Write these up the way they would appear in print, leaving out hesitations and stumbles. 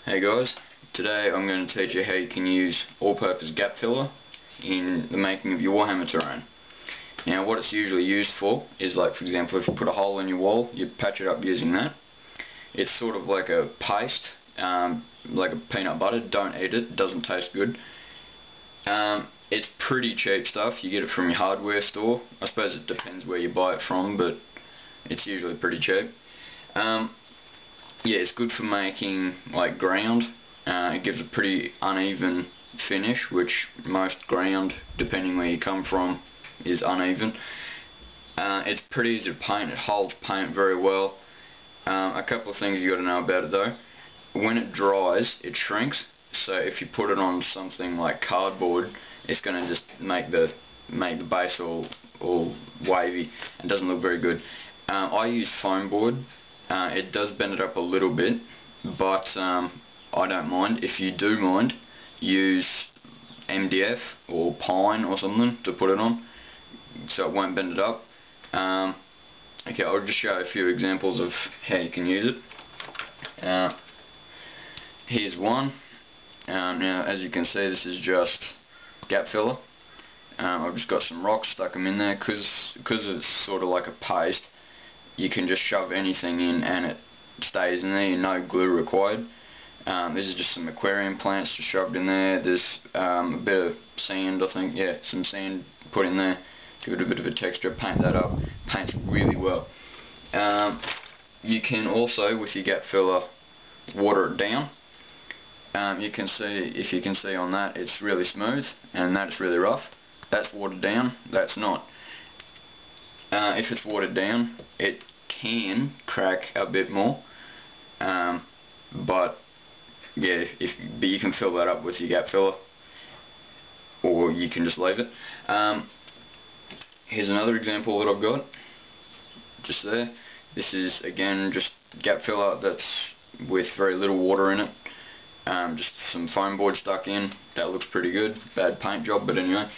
Hey guys, today I'm going to teach you how you can use all-purpose gap filler in the making of your Warhammer terrain. Now what it's usually used for is, like, for example, if you put a hole in your wall, you patch it up using that. It's sort of like a paste, like a peanut butter. Don't eat it, it doesn't taste good. It's pretty cheap stuff. You get it from your hardware store. I suppose it depends where you buy it from, but it's usually pretty cheap. Yeah, it's good for making like ground. It gives a pretty uneven finish, which most ground, depending where you come from, is uneven. It's pretty easy to paint. It holds paint very well. A couple of things you got to know about it though. When it dries, it shrinks. So if you put it on something like cardboard, it's going to just make the base all wavy and doesn't look very good. I use foam board. It does bend it up a little bit, but I don't mind. If you do mind, use MDF or pine or something to put it on, so it won't bend it up. Okay, I'll just show a few examples of how you can use it. Here's one. Now, as you can see, this is just gap filler. I've just got some rocks, stuck them in there, because it's sort of like a paste. You can just shove anything in and it stays in there, no glue required. These are just some aquarium plants just shoved in there. There's a bit of sand, I think, yeah, some sand put in there, give it a bit of a texture, paint that up, paints really well. You can also, with your gap filler, water it down. You can see, if you can see on that, it's really smooth, and that's really rough. That's watered down, that's not. If it's watered down, it can crack a bit more, but yeah, but you can fill that up with your gap filler, or you can just leave it. Here's another example that I've got, just there. This is again just gap filler that's with very little water in it. Just some foam board stuck in. That looks pretty good. Bad paint job, but anyway.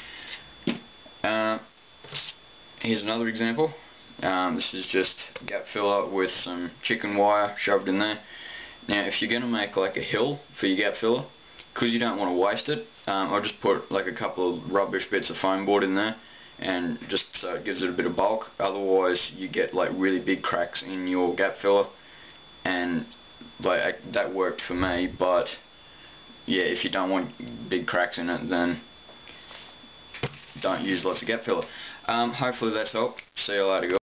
Here's another example. This is just gap filler with some chicken wire shoved in there. Now, if you're going to make like a hill for your gap filler, because you don't want to waste it, I'll just put like a couple of rubbish bits of foam board in there, and just so it gives it a bit of bulk. Otherwise, you get like really big cracks in your gap filler, and like that worked for me. But yeah, if you don't want big cracks in it, then don't use lots of gap filler. Hopefully that's helped. See you later, guys.